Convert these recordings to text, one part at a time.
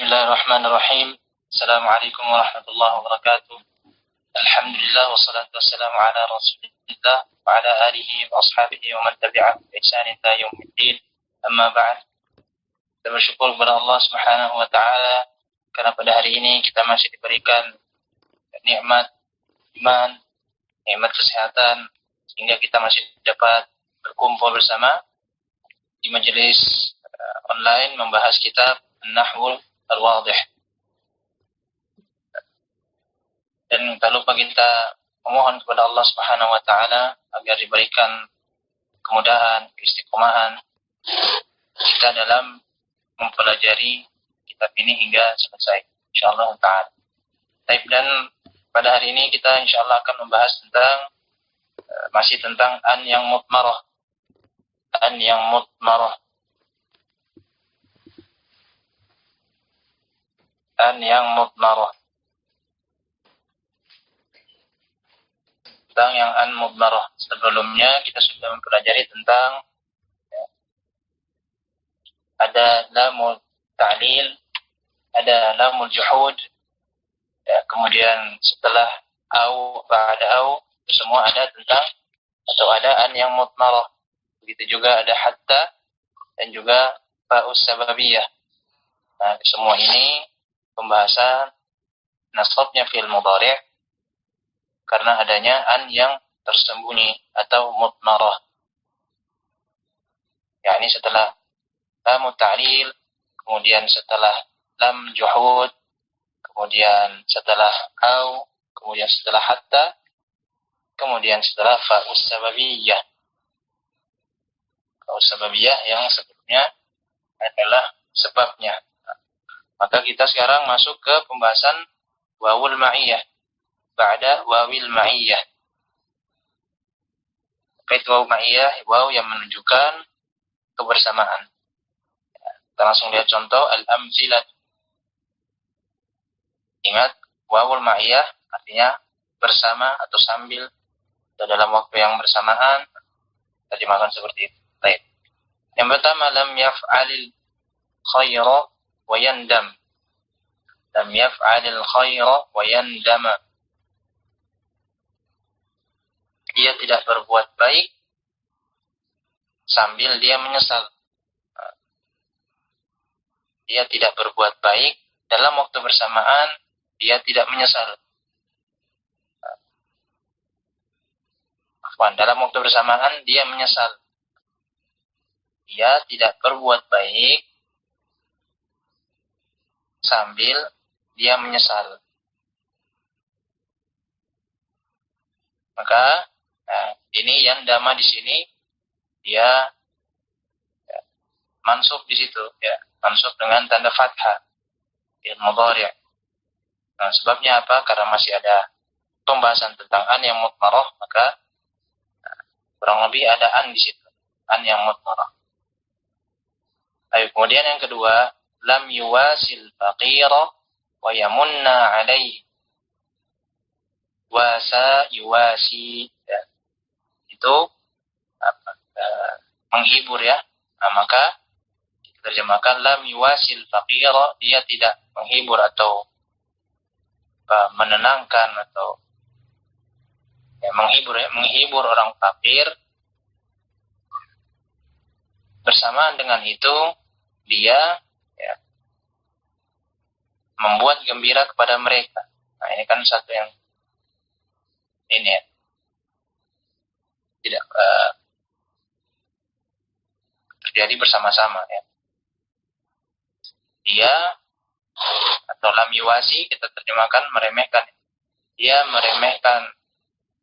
Bismillahirrahmanirrahim. Assalamualaikum warahmatullahi wabarakatuh. Alhamdulillah wassalatu wassalamu ala Rasulillah wa ala alihi wa ashabihi wa man tabi'ahum bi ihsan ila yaumiddin. Amma ba'd. Kita bersyukur kepada Allah Subhanahu wa taala karena pada hari ini kita masih diberikan nikmat iman, nikmat kesehatan sehingga kita masih dapat berkumpul bersama di majelis online membahas kitab An-Nahwul Al-Wadih. Dan tak lupa kita memohon kepada Allah Subhanahu wa taala agar diberikan kemudahan, keistiqomahan kita dalam mempelajari kitab ini hingga selesai insyaallah taala. Baik, dan pada hari ini kita insyaallah akan membahas tentang masih tentang an yang mutmarah. An yang mutmarah. An yang mutmarah. Tentang yang an mudmarah. Sebelumnya kita sudah mempelajari tentang ada lamul ta'lil, ada lamul juhud, kemudian setelah au, ba'da au, semua ada tentang atau ada an yang mudmarah. Begitu juga ada hatta dan juga fa'us sababiyah. Nah, semua ini pembahasan nasabnya fi'il mudhari' karena adanya an yang tersembunyi atau mutmarah. Yakni setelah lam ta'lil, kemudian setelah lam juhud, kemudian setelah au, kemudian setelah hatta, kemudian setelah fa'us sababiyah. Fa'us sababiyah yang sebelumnya adalah sebabnya. Maka kita sekarang masuk ke pembahasan wawul ma'iyah. Ba'da wawil ma'iyah. Kait waw ma'iyah, waw yang menunjukkan kebersamaan. Kita langsung lihat contoh al-amzilat. Ingat, wawul ma'iyah artinya bersama atau sambil atau dalam waktu yang bersamaan. Terjemahkan seperti itu. Baik. Yang pertama, lam yaf'alil khaira wa yandam. Lam yaf'alil khaira wa yandama. Dia tidak berbuat baik sambil dia menyesal. Dia tidak berbuat baik dalam waktu bersamaan dia tidak menyesal. Dalam waktu bersamaan dia menyesal. Dia tidak berbuat baik sambil dia menyesal. Maka ini yang dama di sini dia mansub di situ, mansub dengan tanda fathah fi'il mudhari'. Nah, sebabnya apa? Karena masih ada pembahasan tentang an yang mutmarah, maka kurang lebih ada an di situ, an yang mutmarah. Kemudian yang kedua, lam yuwasil faqira wa yamunna alaihi. Wasa yuwasi, itu menghibur ya. Nah, maka kita terjemahkan lam yuwasil faqira, dia tidak menghibur atau menenangkan atau menghibur orang fakir. Bersamaan dengan itu dia membuat gembira kepada mereka. Nah, ini kan satu yang ini tidak terjadi bersama-sama ya. Dia atau lam yuwasi kita terjemahkan meremehkan. Dia meremehkan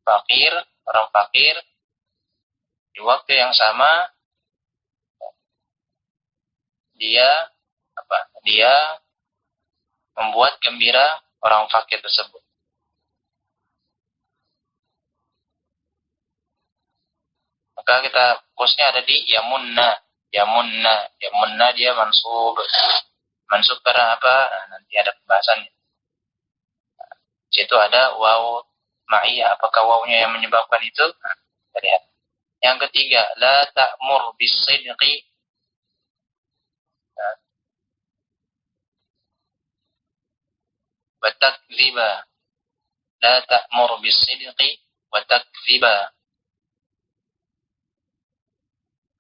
fakir, orang fakir di waktu yang sama dia membuat gembira orang fakir tersebut. Maka kita fokusnya ada di yamunna. Yamunna dia mansub karena apa? Nah, nanti ada pembahasannya. Di situ ada waw ma'iyah. Apakah wawnya yang menyebabkan itu? Nah, kita lihat. Yang ketiga, la ta'mur bis-sidqi. wa takdziba. La ta'mur bis-sidqi wa takdziba.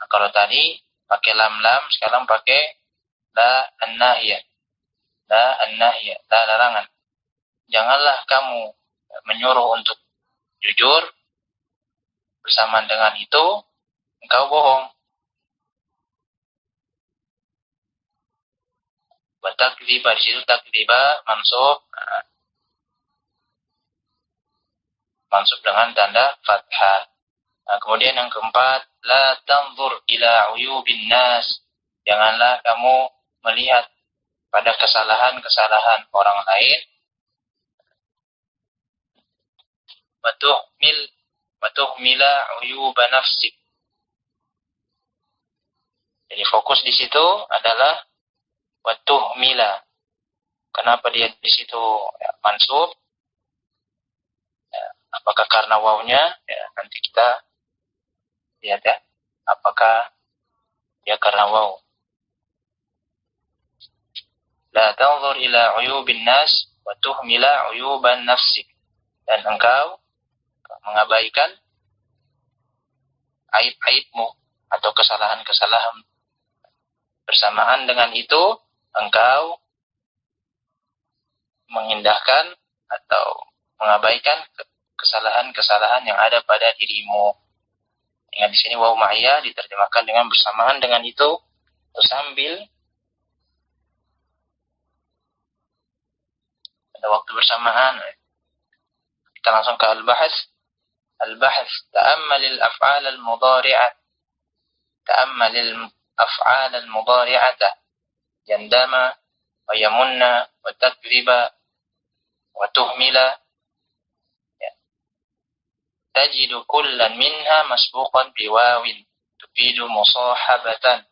Nah, kalau tadi pakai lam-lam, sekarang pakai la an-nahiyah. La an-nahiyah, la larangan. Janganlah kamu menyuruh untuk jujur, bersamaan dengan itu engkau bohong. Wa takdziba, di situ takdziba mansub, mansub dengan tanda fathah. Nah, kemudian yang keempat, la tanzur ila uyubin nas. Janganlah kamu melihat pada kesalahan-kesalahan orang lain. Wa tuhmila uyuba nafsik. Jadi fokus di situ adalah wa tuhmila. Kenapa dia di situ mansub? Apakah karena wawnya? Nanti kita lihat ya. Apakah dia karena waw? La tanzur ila uyubin nas wa tuhmila uyuban nafsik. Dan engkau mengabaikan aib-aibmu atau kesalahan-kesalahan. Bersamaan dengan itu, engkau mengindahkan atau mengabaikan kesalahan-kesalahan yang ada pada dirimu. Ingat di sini waw ma'iyah diterjemahkan dengan bersamaan dengan itu, atau sambil pada waktu bersamaan. Kita langsung ke al-bahas. Al-bahas, ta'ammalil af'al al-mudhari'at. Ta'ammalil af'al al-mudhari'ata. Yandama, wa yamunna, wa takdziba, wa tuhmila. Tajidu kullan minha masbuqan biwawin. Tufidu musahabatan.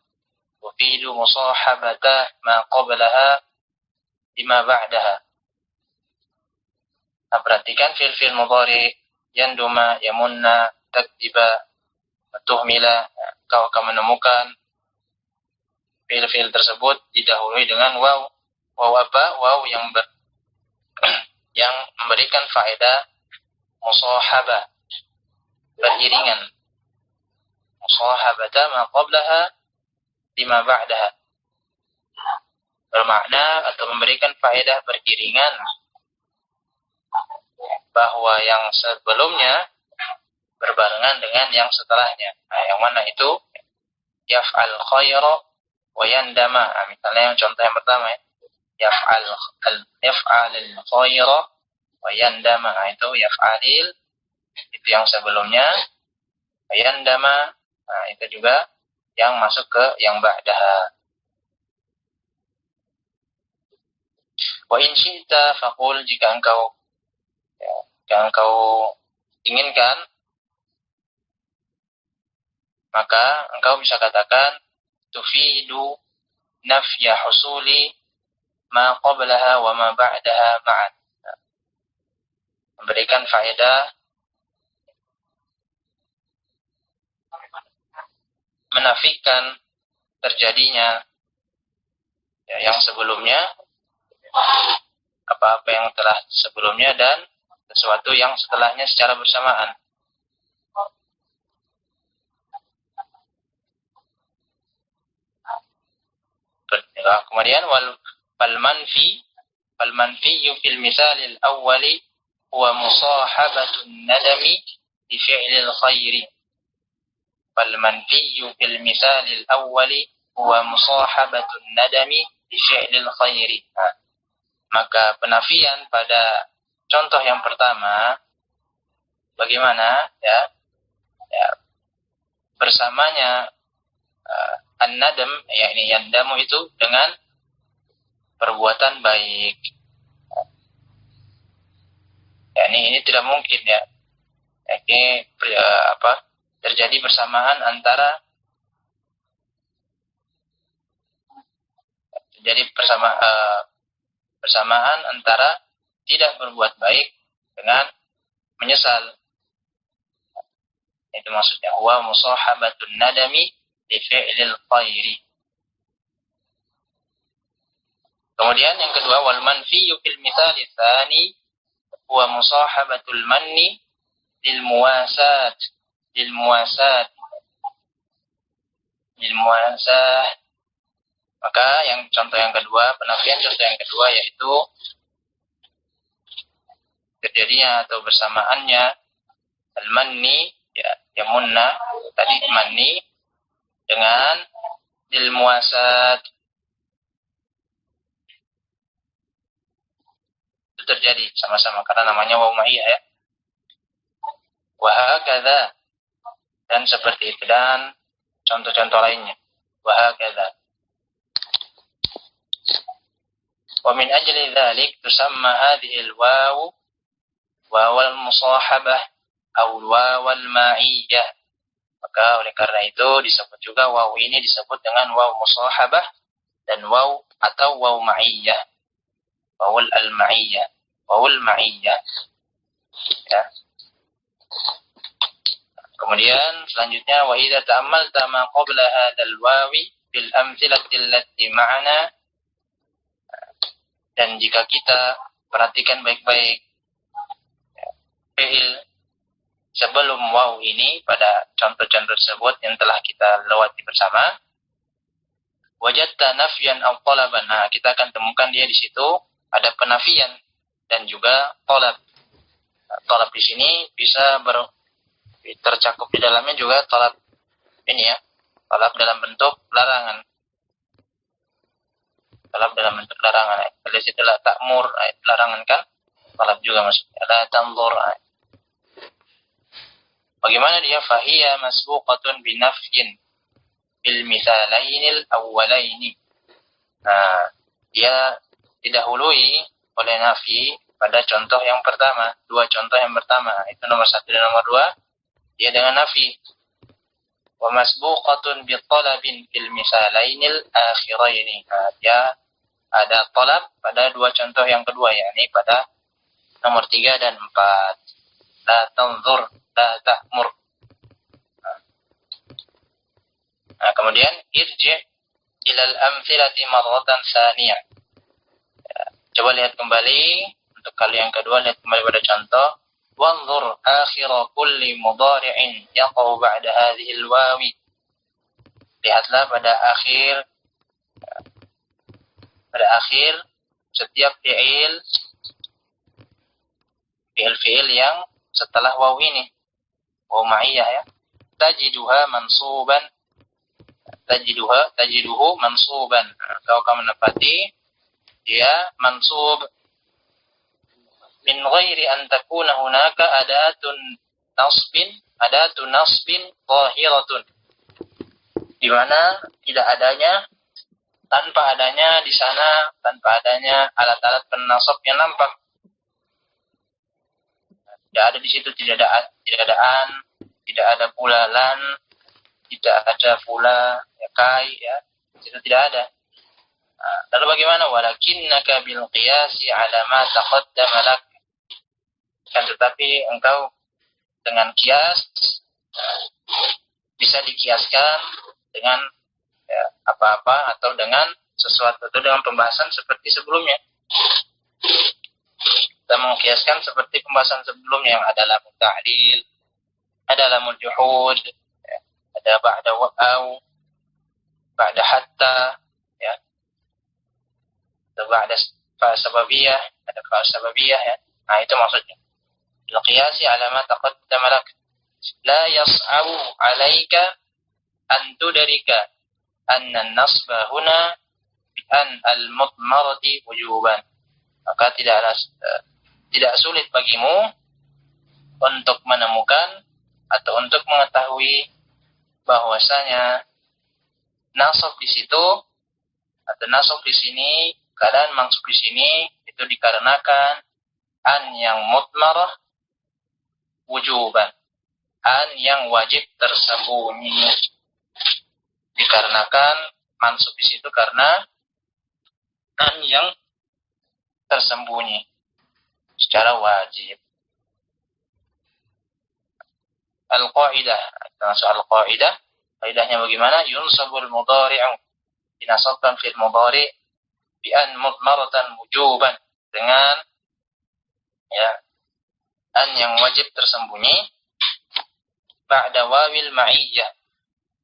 Tufidu musahabata ma qablaha lima ba'daha. Nah, perhatikan fil-fil mudhari, yanduma, yamunna, takdziba, tuhmila. Kau akan menemukan fil-fil tersebut didahului dengan waw. Waw apa? Waw yang yang memberikan faedah musahabah, beriringan. Musahabata ma qablaha lima ba'daha. Bermakna atau memberikan faedah beriringan bahwa yang sebelumnya berbarengan dengan yang setelahnya. Nah, yang mana itu? Yaf'al khayra wa yandama. Nah, misalnya yang contoh yang pertama ya. Yaf'al khayra wa yandama. Nah, itu yaf'alil, itu yang sebelumnya. Wa yandama, nah, itu juga yang masuk ke yang ba'daha. Wa in syi'ta faqul, jika engkau inginkan, maka engkau bisa katakan tufidu nafya husuli ma qablaha wa ma ba'daha ma'an. Memberikan faedah menafikan terjadinya yang sebelumnya, apa-apa yang telah sebelumnya dan sesuatu yang setelahnya secara bersamaan. Kemudian wal manfi fil misal al-awwal huwa musahabatun nadami li fi'lil khairi. Wal manfi fil misal al-awwal huwa musahabatun nadami li fi'lil khairi. Maka penafian pada contoh yang pertama, bagaimana ya bersamanya an-nadam, yakni yandamu itu dengan perbuatan baik. Yakni ini tidak mungkin ya. Yakni terjadi bersamaan antara bersamaan antara tidak berbuat baik dengan menyesal. Itu maksudnya huwa musahabatun nadami li fi'lil khairi. Kemudian yang kedua, wal manfiyu fil mithali tsani huwa musahabatul manni lil muwasat lil muwasat lil muwasah. Maka yang contoh yang kedua, penafian contoh yang kedua yaitu kejadian atau bersamaannya al-manni, ya, yamunna tadi manni dengan lil muwasat. Itu terjadi sama-sama karena namanya waw ma'iyah, ya. Wa hakadha, dan seperti itu, dan contoh-contoh lainnya. Wa hakadha. Wa min ajli dzalik tusamma hadhihi al-waw wawal musahabah atau wawal ma'iyah. Maka oleh karena itu disebut juga waw ini disebut dengan waw musahabah dan waw atau waw ma'iyah. Wawul al-ma'iyah. Wawul ma'iyah. Ya. Kemudian selanjutnya wa idza ta'ammalta ma qabla hadzal wawi bil amthilati allati ma'ana, dan jika kita perhatikan baik-baik fi'il sebelum waw ini pada contoh-contoh tersebut yang telah kita lewati bersama, wajadta nafyan aw talaban. Nah, kita akan temukan dia di situ ada penafian dan juga talab. Talab di sini bisa tercakup di dalamnya juga talab ini, ya, talab dalam bentuk larangan. Talab dalam bentuk larangan. Kalau situ la ta'mur, larangan kan? Talab juga maksudnya. La tanzur. Bagaimana dia? Fahiya masbuqatun binafyin bil mithalainil awwalaini. Nah, dia didahului oleh nafi pada contoh yang pertama, dua contoh yang pertama, itu nomor 1 dan nomor 2, dia dengan nafi. Wa masbuqatun bi talabin fil misalainil akhiraini. Nah, dia ada talab pada dua contoh yang kedua, yakni pada nomor 3 dan 4. La tanzur, la ta'mur. Nah, kemudian irji' ilal amthilati marratan tsaniyah. Ya, coba lihat kembali untuk kali yang kedua, lihat kembali pada contoh. Wanzur akhira kulli mudhari'in yaqau ba'da hadhihi al-wawi. Lihatlah pada akhir setiap fi'il yang setelah waw ini, waw ma'iyah, ya. Tajiduhu mansuban. Kalau kamu menepati dia mansub min ghairi an takuna hunaka adatun nasbin zahiratun, di mana tanpa adanya di sana alat-alat penasab yang nampak. Tidak ada di situ, tidak ada an, tidak ada pula lan, tidak ada pula ya kai, ya. Itu tidak ada. Nah, lalu bagaimana? Walakinnaka bil qiyasi ala ma taqaddama lak. Kan tetapi engkau dengan kias bisa dikiaskan dengan ya, apa-apa atau dengan sesuatu, atau dengan pembahasan seperti sebelumnya. Kita mengkiaskan seperti pembahasan sebelumnya yang ada lamul ta'lil, ada lamul juhud, ya, ada ba'da wa'au, ba'da hatta, ya, ada ba'da fa'asababiyah, ada fa'asababiyah, ya. Nah, itu maksudnya. Al-qiyasi ala ma taqaddama lak. La yas'abu 'alaika an tudarika anna an-nasba huna bi an al-mudmarati wujuban. Maka tidak sulit bagimu untuk menemukan atau untuk mengetahui bahwasanya nasab di situ atau nasab di sini, keadaan mansub di sini itu dikarenakan an yang mudmarah wujuban, an yang wajib tersembunyi. Dikarenakan mansub di situ karena an yang tersembunyi secara wajib. Al-qaidah, qaidahnya bagaimana? Yunsabul mudhari'u, dinasabkan fil mudhari' bi an mudmaratan wujuban, dengan ya an yang wajib tersembunyi ba'da wawil ma'iyyah,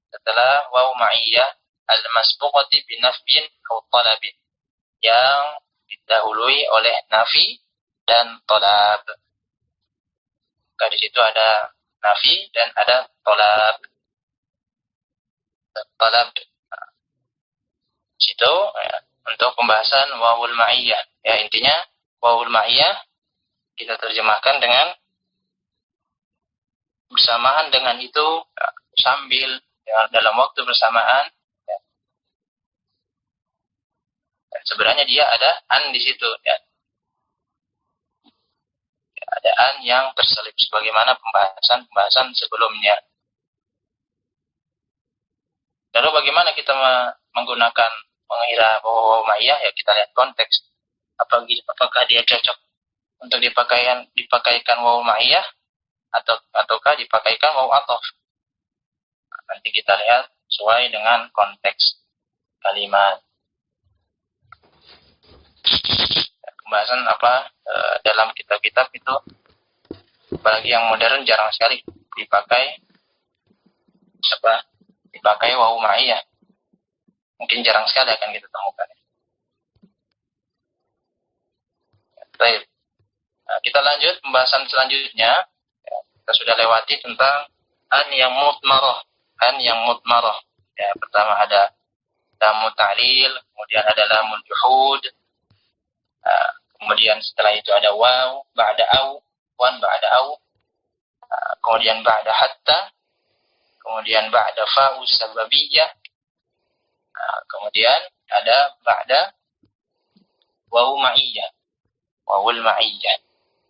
setelah waw ma'iyyah al-masbuqati bi nafyin aw talabin, yang didahului oleh nafi dan talab. Maka di situ ada nafi dan ada talab. Talab di situ ya, untuk pembahasan wawul ma'iyah. Ya, intinya wawul ma'iyah kita terjemahkan dengan bersamaan dengan itu, ya, sambil ya, dalam waktu bersamaan. Ya. Dan sebenarnya dia ada an di situ. Ya. Ada an yang terselip sebagaimana pembahasan sebelumnya. Lalu bagaimana kita menggunakan mengira waw ma'iyah? Ya, kita lihat konteks. Apakah dia cocok untuk dipakaikan waw ma'iyah ataukah dipakaikan waw athof? Nanti kita lihat sesuai dengan konteks kalimat. Pembahasan dalam kitab-kitab itu bagi yang modern jarang sekali dipakai waw ma'iyah. Mungkin jarang sekali akan kita temukan. Baik. Nah, kita lanjut pembahasan selanjutnya. Ya, kita sudah lewati tentang an yang mudmarah. An yang mudmarah. Ya, pertama ada lamul ta'lil, kemudian ada lamul juhud. Kemudian setelah itu ada waw ba'da au, wan ba'da au. Kemudian ba'da hatta, kemudian ba'da fa'u sababiyah. Kemudian ada ba'da waw ma'iyah, wawul ma'iyah.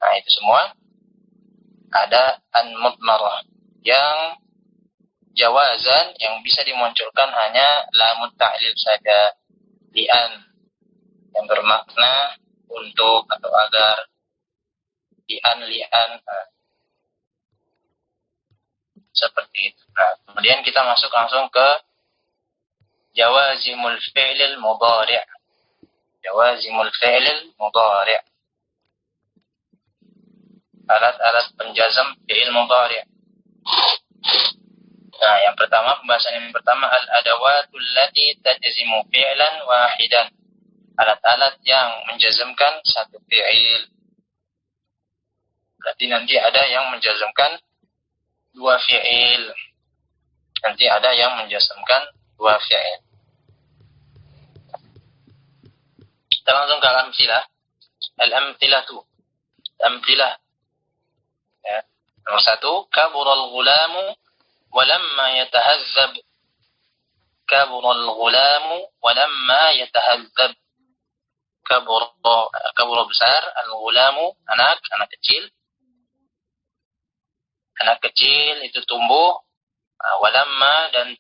Nah, itu semua ada an mudmarah yang jawazan, yang bisa dimunculkan hanya lamut ta'lil saja, li'an, yang bermakna untuk atau agar, li'an. Seperti itu. Nah, kemudian kita masuk langsung ke jawazimul fi'lil mudhari'. Jawazimul fi'lil mudhari'. Alat-alat penjazam fi'il mudhari'. Nah, yang pertama, pembahasan yang pertama, al-adawatul lati tajzimu fi'lan wahidan. Alat-alat yang menjazmkan satu fi'il. Berarti nanti ada yang menjazmkan dua fi'il. Nanti ada yang menjazmkan dua fi'il. Kita langsung ke al-amthilah. Al-amthilatu. Amthilah. Ya. Nomor satu, kabural ghulamu walamma yatahazzab. Kabural ghulamu walamma yatahazzab. Kabura besar, al-ghulamu anak kecil. Anak kecil itu tumbuh, walamma, dan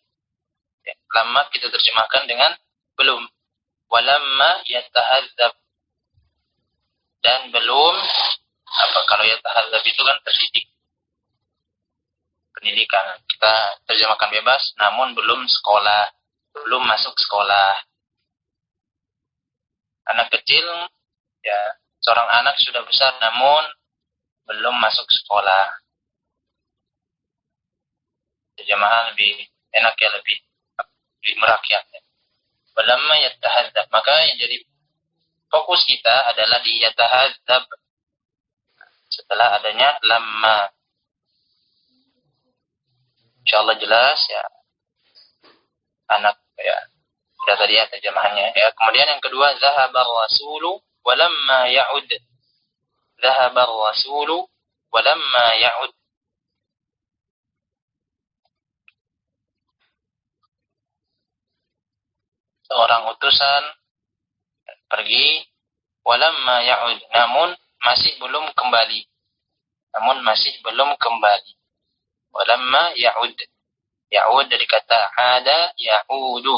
lamma kita terjemahkan dengan belum. Walamma yatahazzab, dan belum, kalau yatahazzab itu kan terdidik, pendidikan. Kita terjemahkan bebas, namun belum sekolah, belum masuk sekolah. Anak kecil, ya, seorang anak sudah besar namun belum masuk sekolah. Terjemahan lebih enak ya, lebih merakyat. Walamma yatahazzab, maka yang jadi fokus kita adalah di yatahazzab setelah adanya lamma. Insyaallah jelas ya. Anak ya. Sudah tadi ya terjemahannya. Ya, kemudian yang kedua, zahabar rasulu walamma ya'ud. Zahabar rasulu walamma ya'ud. Seorang utusan pergi, walamma ya'ud, namun masih belum kembali. Walamma ya'ud. Ya'ud dari kata ada, ya'udu.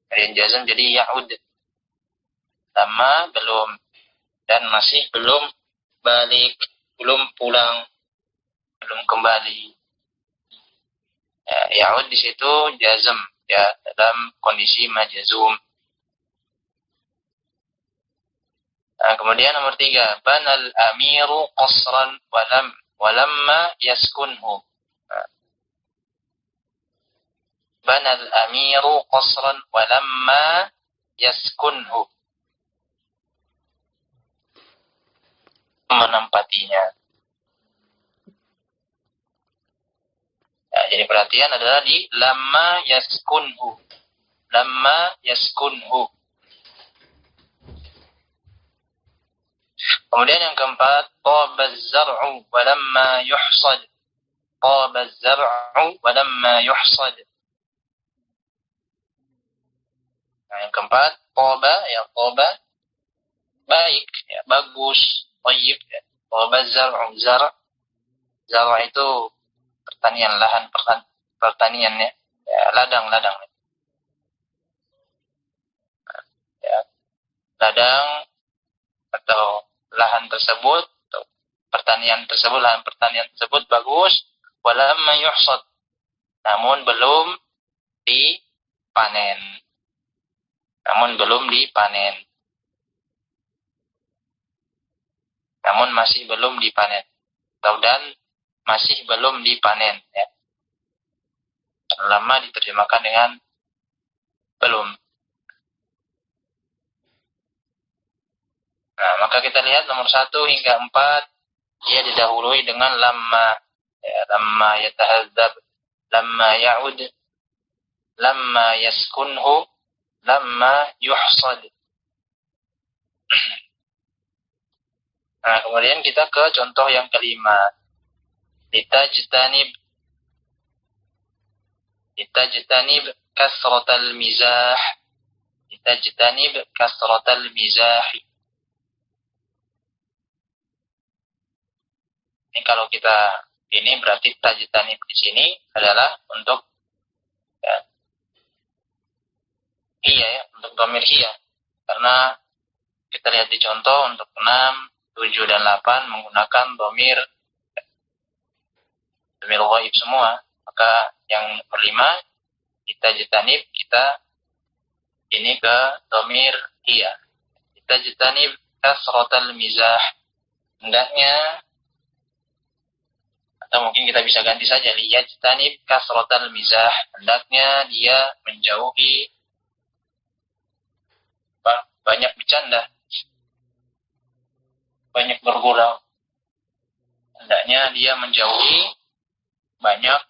Yang jazam jadi ya'ud. Lama belum, dan masih belum balik, belum pulang, belum kembali. Ya, ya'ud di situ jazam ya, dalam kondisi majazum. Nah, kemudian nomor 3, banal amiru qasran walamma yaskunhu. Nah, banal amiru qasran walamma yaskunhu. Menempatinya. Nah, jadi perhatian adalah di lamma yaskunhu. Lamma yaskunhu. Kemudian yang keempat, tabaz zar'u walamma yuhsad. Tabaz zar'u walamma yuhsad. Nah, yang keempat, taba, ya taba, baik, ya bagus, thayyib, ya. Tabaz zar'u, zar' itu pertanian, lahan pertanian, ya, ya ladang. Ya, ladang atau lahan tersebut, atau lahan pertanian tersebut bagus, walamma yuhsad, namun belum dipanen. Namun masih belum dipanen. Dan masih belum dipanen, ya. Lama diterjemahkan dengan belum. Nah, maka kita lihat nomor 1 hingga 4 dia didahului dengan lamma, ya, lamma yatahazzab, lamma ya'ud, lamma yaskunhu, lamma yuhsad. Nah, kemudian kita ke contoh yang kelima. Litajtanib kasratal mizah. Litajtanib kasratal mizah. Ini kalau kita ini berarti tajtanib di sini adalah untuk ya, hiya, ya, untuk dhamir hiya. Karena kita lihat di contoh untuk 6, 7 dan 8 menggunakan dhamir ghaib semua. Maka yang kelima litajtanib kita ini ke dhamir hiya. Litajtanib kasratal mizah. Hendaknya, atau mungkin kita bisa ganti saja, liyajtanib kasratal mizah. Hendaknya dia menjauhi banyak bercanda, banyak bergurau. Hendaknya dia menjauhi banyak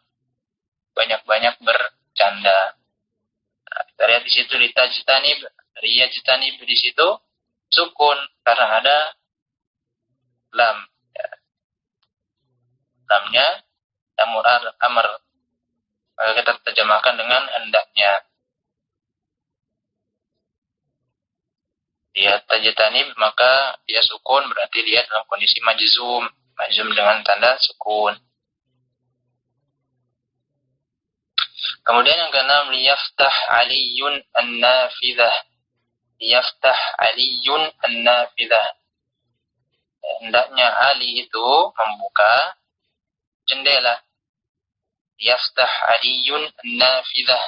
bercanda. Nah, kita lihat di situ litajtanib, liyajtanib di situ sukun karena ada lam. Lamnya amr, maka kita terjemahkan dengan hendaknya. Dia tajtanib maka dia sukun, berarti dia dalam kondisi majzum dengan tanda sukun. Kemudian yang keenam, liyaftah aliyun an-nafidah. Liyaftah aliyun an-nafidah. Hendaknya Ali itu membuka jendela. Yaftah aliyun nafidah.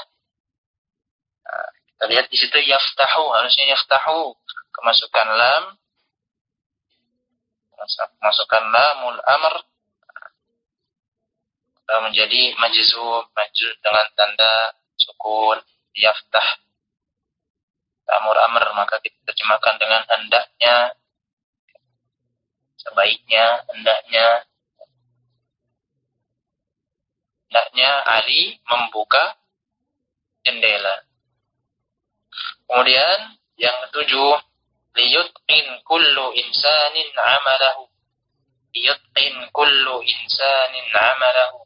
Nah, kita lihat di situ yaftahu, harusnya yaftahu. Kemasukan lamul amr menjadi majzum dengan tanda sukun. Yaftah lamul amr, maka kita terjemahkan dengan hendaknya, sebaiknya, hendaknya Ali membuka jendela. Kemudian yang ketujuh, liyutqin kullu insanin amalahu. Liyutqin kullu insanin amalahu.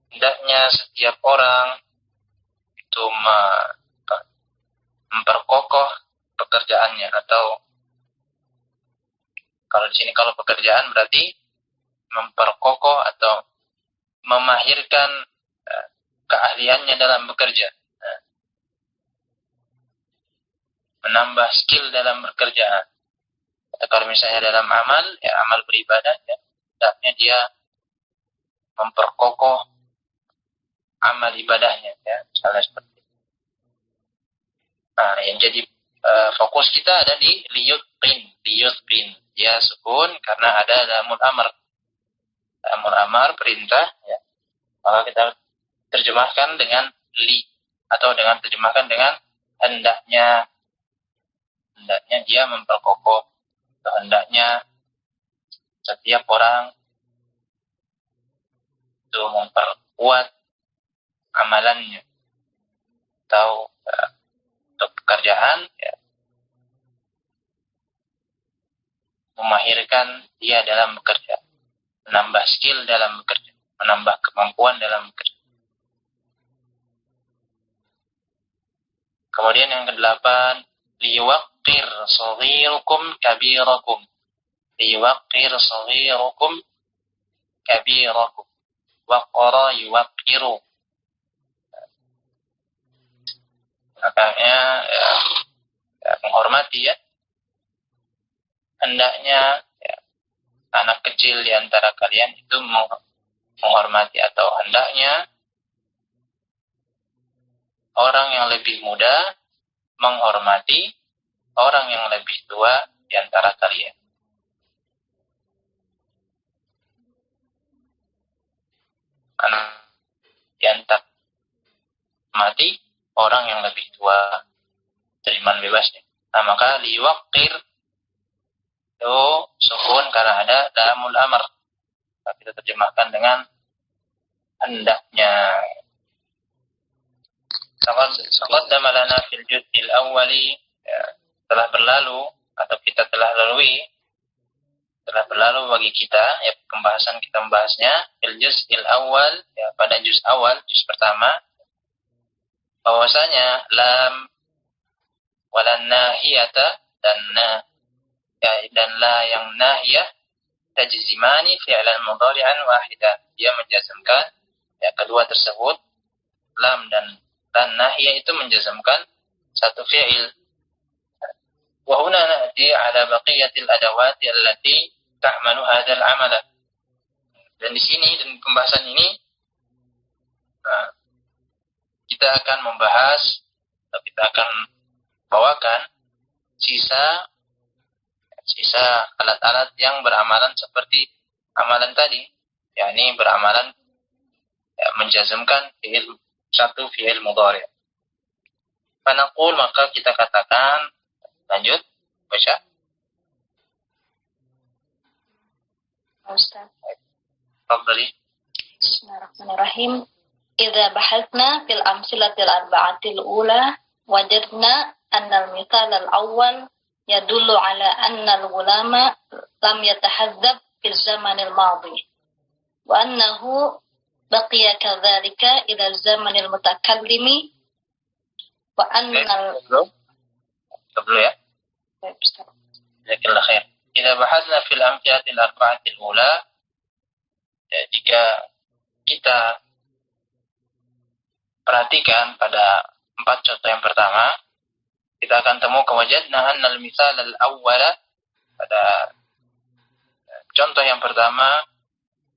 Hendaknya setiap orang itu memperkokoh pekerjaannya, atau kalau di sini kalau pekerjaan berarti memperkokoh atau memahirkan keahliannya dalam bekerja, menambah skill dalam bekerja. Atau kalau misalnya dalam amal, ya amal beribadah, ya hendaknya dia memperkokoh amal ibadahnya, ya misalnya seperti itu. Nah, yang jadi fokus kita ada di liyutqin. liyutqin. Dia sukun karena ada lamul amr. Lamul amr perintah, ya. Maka kita terjemahkan dengan li atau dengan terjemahkan dengan hendaknya. Hendaknya dia memperkokoh, atau hendaknya setiap orang itu memperkuat amalannya atau untuk pekerjaan, ya, memahirkan dia dalam bekerja, menambah skill dalam bekerja, menambah kemampuan dalam bekerja. Kemudian yang kedelapan, liwaqir saghirukum kabirakum. Liwaqir saghirukum kabirakum. Waqara yuwaqiru. Makanya menghormati, ya. Hendaknya, ya, anak kecil di antara kalian itu menghormati, atau hendaknya orang yang lebih muda menghormati orang yang lebih tua di antara kalian. Anak di antara mati orang yang lebih tua, teriman bebasnya. Nah, maka liwaqir itu sukun karena ada lamul amr. Kita terjemahkan dengan hendaknya. Taqaddama lana fil juz'il awwali, ya, telah berlalu atau kita telah berlalu bagi kita, ya, pembahasan kita membahasnya fil juz'il awwal, ya, pada juz awal, juz pertama, bahwasanya lam walan nahiyata dan la yang nahiyah tajzimani fi'lan mudhari'an wahidan. Dia menjazmkan, ya, kedua tersebut, lam dan nahiyah itu menjazmkan satu fi'il. Wa huna na'ti ala baqiyatil adawati allati ta'malu hadzal amala. Dan di sini, dan pembahasan ini, kita akan membahas, atau kita akan bawakan sisa alat-alat yang beramalan seperti amalan tadi, yakni beramalan, ya, menjazmkan satu fi'il mudhari'. Fanaqul, maka kita katakan, lanjut baca. Ustaz. Fadhali. Bismillahirrahmanirrahim. Idza bahathna fil amsilatil arba'atil ula wajadna anna al-mithal al-awwal yadullu ala anna al-ghulama lam yatahazzab fil zamanil madhi wa annahu baqiya kadzalika ila zamanil mutakallimi wa anna Dulu ya. Jazakallahu khair. Idza bahathna fil amsilatil arba'atil ula, ya, jika kita perhatikan pada 4 contoh yang pertama, kita akan temukan wajadna annal misal al-awwala, pada contoh yang pertama,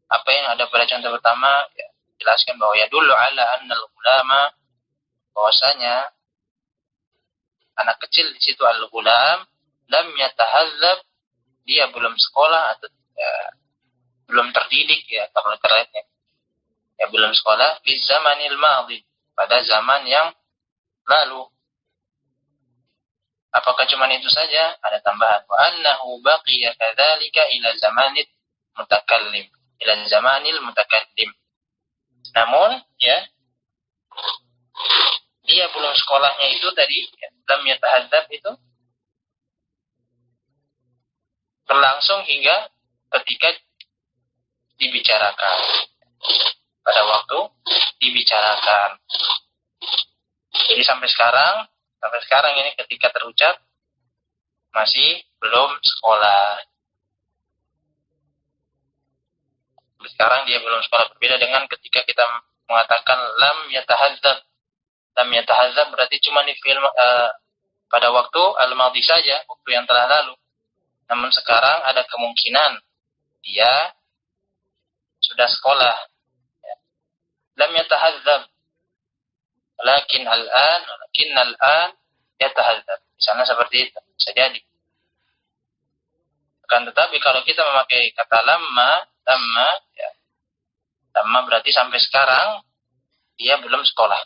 apa yang ada pada contoh pertama, ya, jelaskan bahwa ya dulu ala annal ulama, bahwasanya anak kecil di situ al-gulam lam yatahazzab, dia belum sekolah atau, ya, belum terdidik, ya, kalau kerennya, ya, belum sekolah di zamanil madhi, pada zaman yang lalu. Apakah cuma itu saja? Ada tambahan. Wa annahu baqiya kadzalika ila zamanil mutakallim. Ila zamanil mutakallim. Namun, ya, dia belum sekolahnya itu tadi, ya, lam yatahazzab itu berlangsung hingga ketika dibicarakan. Pada waktu dibicarakan. Jadi sampai sekarang ini ketika terucap masih belum sekolah. Sekarang dia belum sekolah, berbeda dengan ketika kita mengatakan lam yatahazzab. Lam yatahazzab berarti cuma di film pada waktu al-madhi saja, waktu yang telah lalu. Namun sekarang ada kemungkinan dia sudah sekolah. Lam yatahazzab. Lakin al-an yatahazzab. Misalnya seperti itu. Bisa jadi. Akan tetapi kalau kita memakai kata lamma ya, lamma berarti sampai sekarang dia belum sekolah.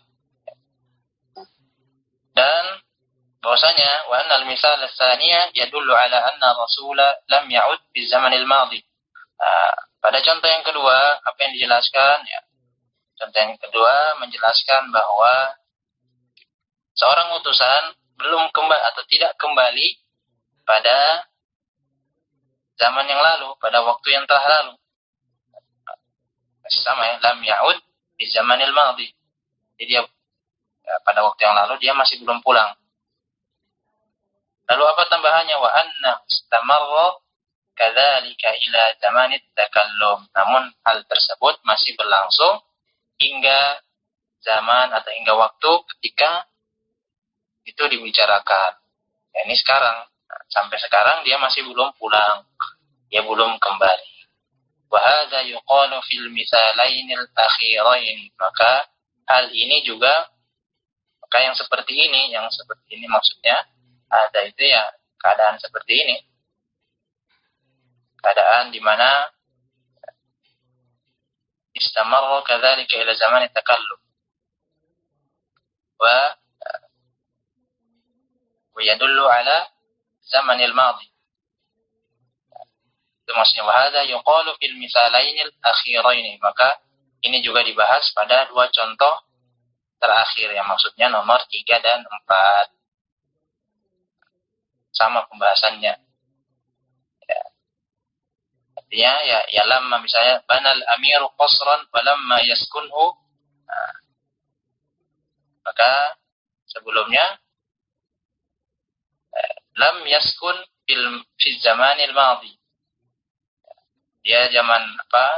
Dan bahwasanya wa anna al-misal ats-tsaniyah yadullu ala anna rasula lam ya'ud fi zamanil madhi. Pada contoh yang kedua, apa yang dijelaskan ya? Contoh yang kedua menjelaskan bahwa seorang utusan belum kembali atau tidak kembali pada zaman yang lalu, pada waktu yang telah lalu. Masih sama ya, lam ya'ud fi zamanil madhi. Jadi dia pada waktu yang lalu dia masih belum pulang. Lalu apa tambahannya? Wa anna istamarra kadzalika ila zamanit takallum. Namun hal tersebut masih berlangsung hingga zaman atau hingga waktu ketika itu dibicarakan. Ya, ini sekarang. Sampai sekarang dia masih belum pulang. Dia belum kembali. Wa hadza yuqalu fil mithalainil akhirain. Maka hal ini juga, maka yang seperti ini maksudnya ada itu ya keadaan seperti ini. Keadaan di mana istamarra kadzalika ila zaman takallum. Wa yadullu ala zamanil madhi. Itu maksudnya wa hadza yuqalu fil mithalainil akhirain. Maka ini juga dibahas pada dua contoh terakhir yang maksudnya nomor 3 dan 4. Sama pembahasannya. Ya. Artinya ya lamma misalnya banal amiru qasran wa lamma yaskunhu. Maka sebelumnya lam yaskun fi zamanil madhi. Dia zaman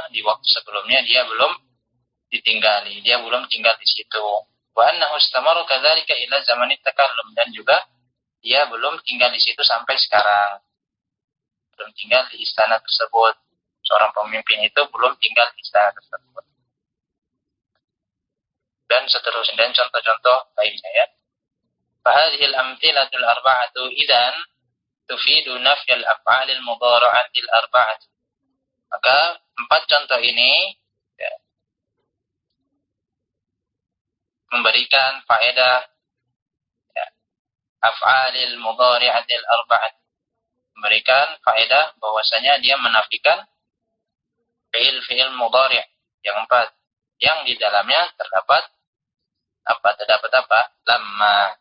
di waktu sebelumnya dia belum ditinggali, dia belum tinggal di situ. Wa annahu istamaru kadzalika ila zamanit takallum, dan juga dia belum tinggal di situ sampai sekarang. Belum tinggal di istana tersebut. Seorang pemimpin itu belum tinggal di istana tersebut. Dan seterusnya, dan contoh-contoh lainnya ya. Fahadhil amthilatul arba'atu idzan tufidu nafyal af'alil mudhara'atil arba'ati. Maka 4 contoh ini ya, memberikan faedah ya, af'alil mudhari'atil arba'at, memberikan faedah bahwasanya dia menafikan fi'il mudhari' yang 4 yang di dalamnya terdapat apa? Lamma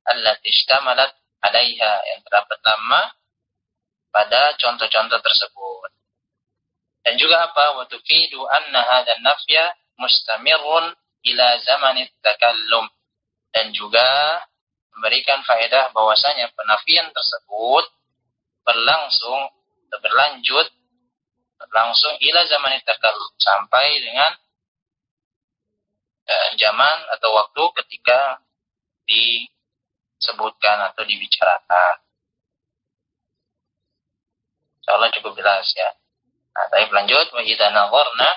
allati ishtamalat 'alaiha, yang terdapat lamma pada contoh-contoh tersebut. Dan juga apa? Wa tufidu anna hadzal nafya mustamirrun ila zamanit takallum. Dan juga memberikan faedah bahwasanya penafian tersebut berlanjut ila zamanit takallum, sampai dengan zaman atau waktu ketika disebutkan atau dibicarakan. Insyaallah cukup jelas ya. Nah, tapi lanjut, wa idza nadharna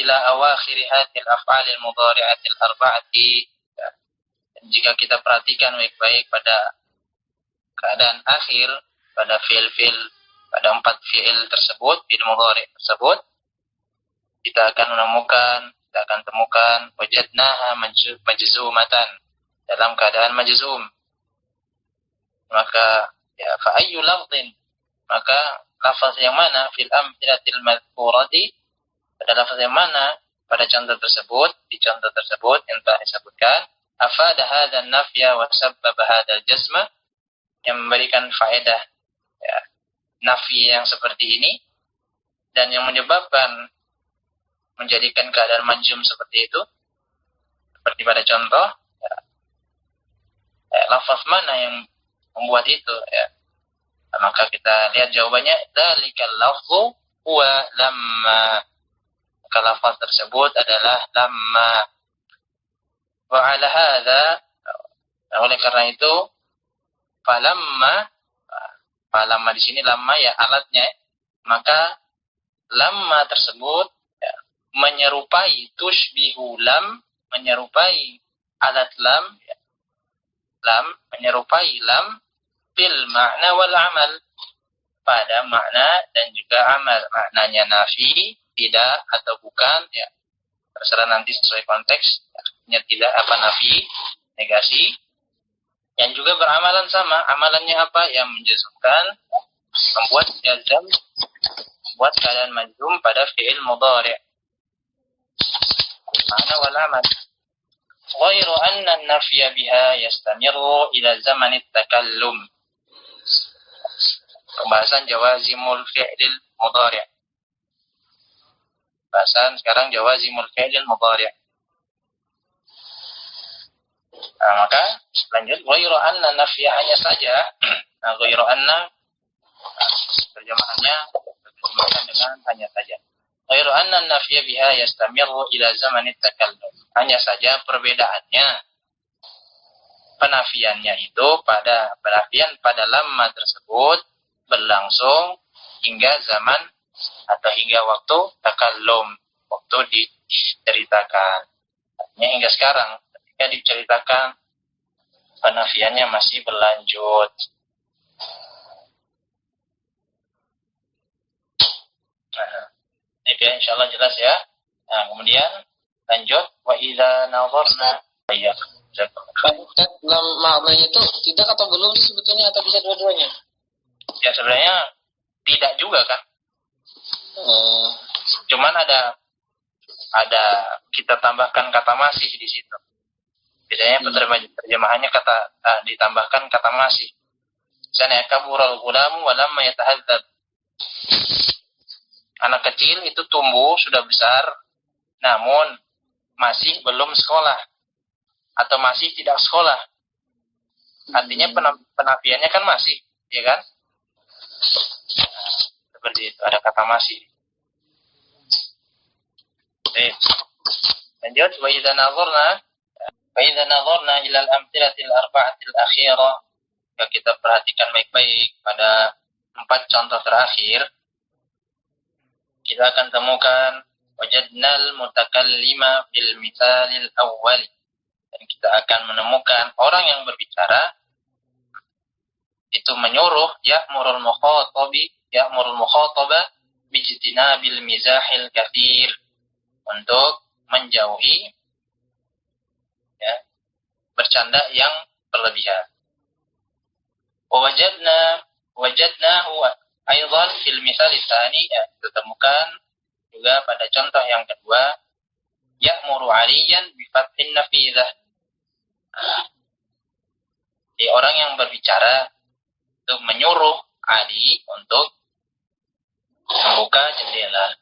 ila awakhir hadhil af'alil mudhari'atil arba'ati. Jika kita perhatikan baik-baik pada keadaan akhir pada pada 4 fi'il tersebut, fi'il mudhari' tersebut, kita akan temukan wajadnaha majzumatan, dalam keadaan majzum. Maka ya fa ayyu lafdhin, maka lafaz yang mana fil amthilatil madhkurati, pada lafaz yang mana pada contoh tersebut, di contoh tersebut yang telah disebutkan, afada hadzal nafya wa sabbaba hadzal jazma, yang memberikan faedah ya, nafi yang seperti ini dan yang menyebabkan menjadikan keadaan majzum seperti itu, seperti pada contoh ya, lafaz mana yang membuat itu ya. Maka kita lihat jawabannya, dzalikal lafzu huwa lamma. Maka lafaz tersebut adalah lamma. Wa ala hadza, oleh karena itu falamma di sini lamma ya alatnya, maka lamma tersebut ya, menyerupai tushbihu lam, menyerupai alat lam ya, menyerupai lam fil makna wal amal, pada makna dan juga amal. Maknanya nafi, tidak atau bukan, ya terserah nanti sesuai konteks. Ya, tidak apa nafi, negasi. Yang juga beramalan sama. Amalannya apa? Yang menjazmkan, membuat jazam, membuat keadaan majzum pada fi'il mudhari'. Makna wal amal. Ghairu anna an-nafya biha yastamiru ila zaman at-takallum. Pembahasan jawazimul fi'lil mudhari'. Bahasan sekarang jawazimul fi'lil mudhari'. Nah, maka lanjut, ghairu anna nafya, hanya saja. Nah, ghairu anna terjemahannya dengan hanya saja. Ghairu anna nafya biha yastamiru ila zaman at-takallum. Hanya saja perbedaannya, penafiannya itu pada penafian pada lamma tersebut berlangsung hingga zaman atau hingga waktu takallum, waktu diceritakan. Artinya hingga sekarang ketika diceritakan penafiannya masih berlanjut. Nah, ini ya, insyaallah jelas ya. Nah, kemudian lanjut, wa idza nazarna, ya dalam maknanya itu tidak atau belum sih sebetulnya, atau bisa dua-duanya? Ya sebenarnya tidak juga kan. Cuman ada kita tambahkan kata masih di situ. Biasanya terjemahannya kata ditambahkan kata masih. Misalnya kabural ghulamu wa lamma yatahadzab. Anak kecil itu tumbuh sudah besar, namun masih belum sekolah atau masih tidak sekolah. Artinya penafiannya kan masih, ya kan? Seperti itu, ada kata masih. Lanjut, wa idza nazarna ila al-amthilatil arba'atil akhirah. Jika kita perhatikan baik-baik pada 4 contoh terakhir, kita akan temukan wajadnal mutakallima fil mithalil awwal. Dan kita akan menemukan orang yang berbicara itu menyuruh ya'murul mukhataba bijtinabil mizahil katsir, untuk menjauhi ya bercanda yang berlebihan. Wajadnahu aidan fil mithal tsani, ya ditemukan juga pada contoh yang kedua, ya'muru 'aliyan bi fathin nafizah. Jadi orang yang berbicara itu menyuruh Ali untuk membuka jendela.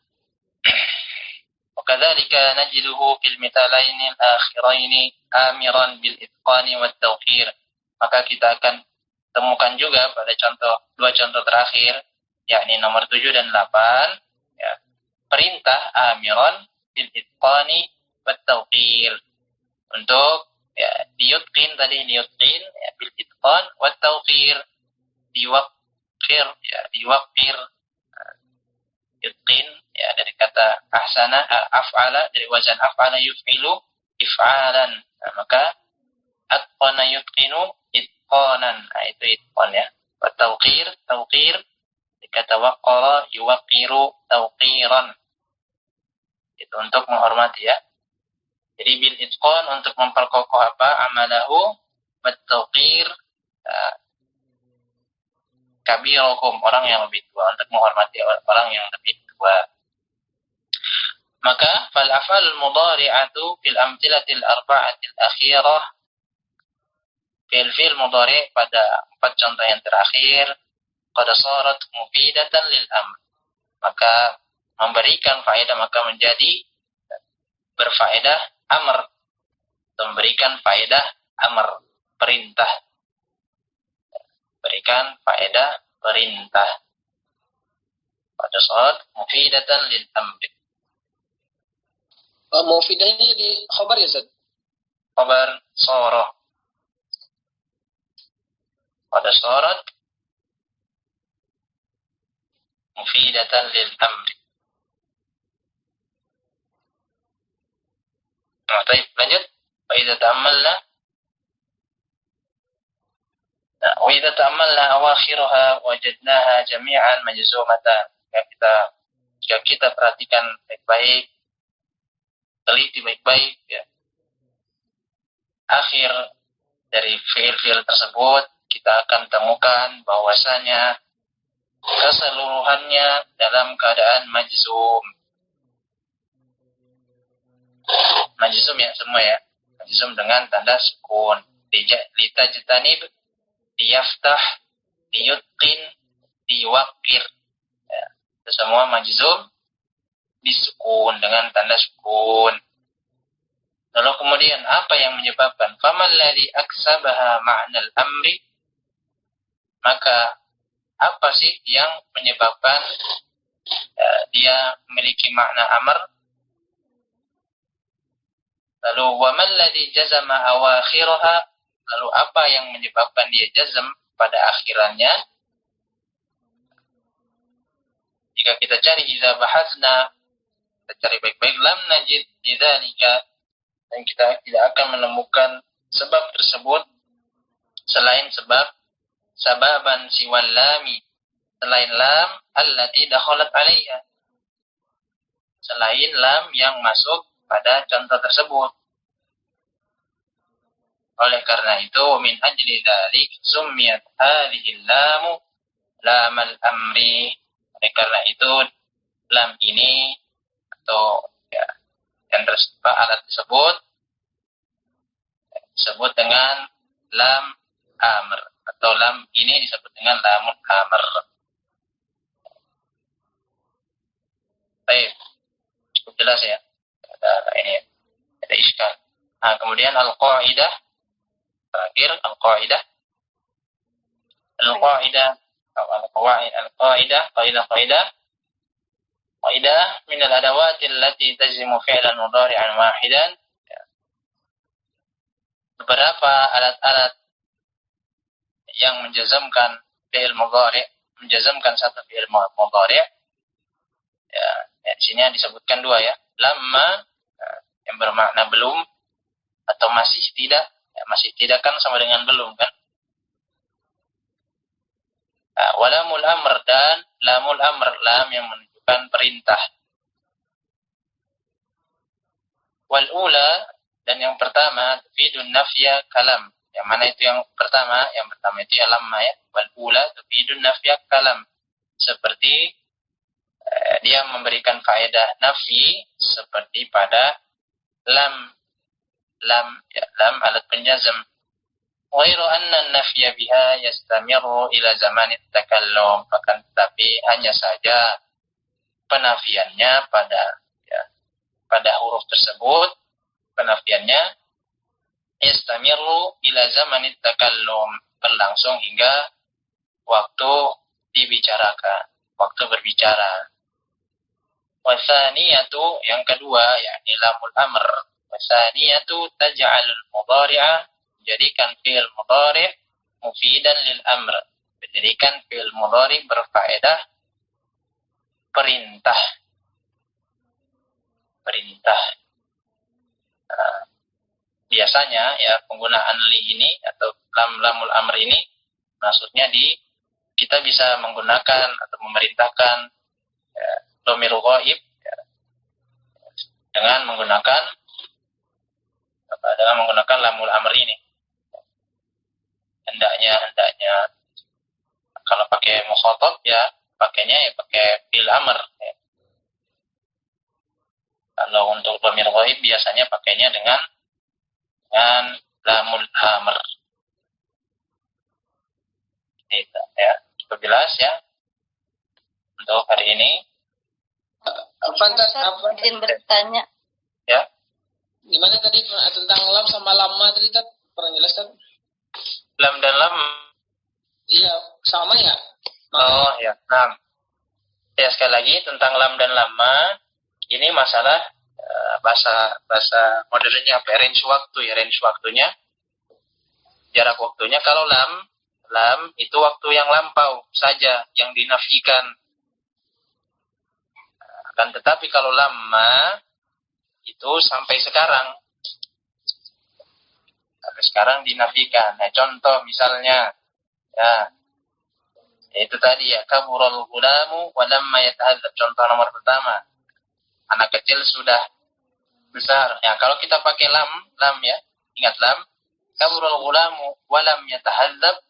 Wakadzalika najiduhu fil mithalaini al-akhiraini amiran bil itqani wat tawqir. Maka kita akan temukan juga pada dua contoh terakhir, yakni nomor 7 dan 8, ya, perintah amiran bil itqani wat tawqir, untuk ya diyutqin ya, bil itqan wat tawqir, diwaqir yutqin ya dari kata ahsana, af'ala, dari wazan af'ala yuf'ilu if'alan. Nah, maka atqana yutqinu itqanan, nah itu itqan ya. Wa tawqir dari kata waqara yuwaqiru tawqiran, itu untuk menghormati ya. Jadi bil itqan untuk memperkokoh apa amalahu, wa tawqir kabirukum, orang yang lebih tua, untuk menghormati orang yang lebih tua. Maka fal af'al mudhari'atu fil amthilatil arba'atil akhirah, fi'il mudhari' pada 4 contoh yang terakhir, qad sarat mufidatan lil amr, maka memberikan faedah, maka menjadi berfaedah amr, memberikan faedah amr, perintah, berikan faedah perintah. Pada saat mufidatan lil amr. Mufidahnya di khabar ya, Ustaz? Khabar soroh. Pada saat mufidatan lil amr. Nah, baik, lanjut. Fa idza ta'ammalna Nah, wa idza ta'ammalna awakhiraha wajadnaha jami'an majzumatan. Jika kita perhatikan baik-baik, teliti baik-baik ya. Akhir dari fiil-fiil tersebut kita akan temukan bahwasanya keseluruhannya dalam keadaan majzum. Majzum ya semua ya. Majzum dengan tanda sukun. Litajtanib, liyaftah, liyutqin, liwaqir. Ya, itu semua majzum disukun dengan tanda sukun. Lalu kemudian apa yang menyebabkan faman ladzi aksabaha ma'nal amri? Maka apa sih yang menyebabkan dia memiliki makna amr? Lalu waman ladzi jazama awakhiraha? Lalu apa yang menyebabkan dia jazm pada akhirannya? Jika kita cari idza bahasna, kita cari baik-baik, lam najid lidzalika, dan kita tidak akan menemukan sebab tersebut selain sebab sababan siwal lami, selain lam allati dakhalat alaiha, selain lam yang masuk pada contoh tersebut. Oleh karena itu min ajli dzalik summiyat hadhihi lamu lamal amri. Oleh karena itu lam ini atau ya, yang tersebut alat tersebut disebut dengan lam amr, atau lam ini disebut dengan lamul amr. Baik, cukup jelas ya. Ada iskal. Nah, kemudian al-qaidah terakhir, al-qaidah qaidah min al-adawati allati tajzimu fi'lan mudhari'an wahidan. Beberapa alat-alat yang menjazamkan fi'il mudhari', menjazamkan satu fi'il mudhari'. Ya, di sini disebutkan dua ya. Lamma yang bermakna belum atau masih tidak. Ya, masih tidak kan sama dengan belum kan? Walamul amr, dan lamul amr, lam yang menunjukkan perintah. Wal ula, dan yang pertama tufidun nafya kalam. Yang mana itu yang pertama? Yang pertama itu ya lamma ya. Wal ula tufidun nafya kalam. Seperti dia memberikan faedah nafi seperti pada lam ya, lam alat penjazm. Ghairu anna nafya biha yastamiru ila zaman at-takallum, bahkan tetapi hanya saja penafiannya pada huruf tersebut, penafiannya yastamiru ila zaman at-takallum, berlangsung hingga waktu dibicarakan, waktu berbicara. Wasaniyatu, yang kedua yakni lamul amr. Wasaniyatu taj'alul mudhari'a, menjadikan fi'il mudhari' mufidan lil amr, menjadikan fi'il mudhari' berfaedah perintah. Biasanya ya penggunaan li ini atau lamul amr ini maksudnya kita bisa menggunakan atau memerintahkan dhamir ghaib ya, dengan menggunakan lamul amr ini. Hendaknya kalau pakai mukhatab ya pakainya ya pakai fil amr ya. Kalau untuk dhamir ghaib biasanya pakainya dengan lamul amr. Itu ya, cukup jelas ya untuk hari ini. Izin bertanya. Ya. Gimana tadi tentang lam sama lama tadi kan pernah jelaskan? Lam dan lam. Iya, sama ya. Oh ya, nah. Ya sekali lagi tentang lam dan lama, ini masalah bahasa modernnya apa? Range waktunya, jarak waktunya. Kalau lam itu waktu yang lampau saja yang dinafikan. Akan tetapi kalau lama itu sampai sekarang dinafikan. Nah, contoh misalnya Ya, itu tadi ya, kaburul gulamu walamma yatahadzab. Contoh nomor pertama, anak kecil sudah besar. Ya, kalau kita pakai lam ya, ingat lam, kaburul gulamu walam yatahadzab,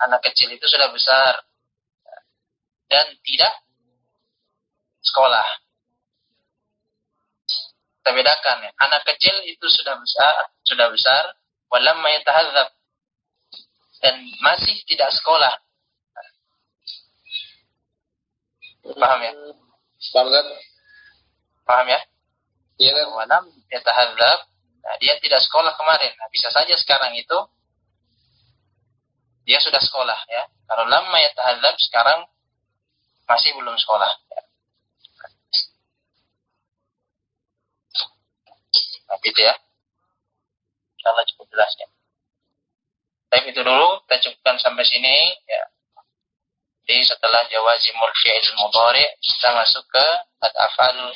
anak kecil itu sudah besar dan tidak sekolah. Kita bedakan ya, anak kecil itu sudah besar, walamma yatahadzab, dan masih tidak sekolah. Paham ya? Paham ya? Iya kan? Walam yatahadzab, nah, dia tidak sekolah kemarin. Nah, bisa saja sekarang itu dia sudah sekolah ya. Kalau lamma yatahadzab sekarang masih belum sekolah. Ya. Nah, gitu ya. Insyaallah cukup jelas ya. Tapi itu dulu, kita cukupkan sampai sini ya. Jadi setelah jawazimul fi'il mudhari, kita masuk ke al-af'alul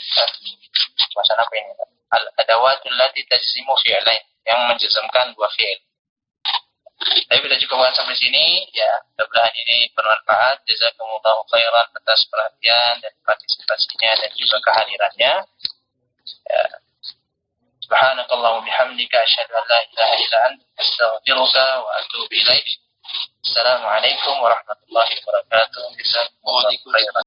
bahasa apa ini? Al-adawatul lati tajzimu fi'lain, yang menjazmkan dua fi'il. Tapi kita cukupkan sampai sini ya. Mudah-mudahan ini bermanfaat. Jazakumullahu khairan atas perhatian dan partisipasinya dan juga kehadirannya. Ya. Subhanakallahumma bihamdika asyhadu an la ilaha illa anta astaghfiruka wa atubu ilaik. Assalamualaikum warahmatullahi wabarakatuh. Jazakumullahu khairan.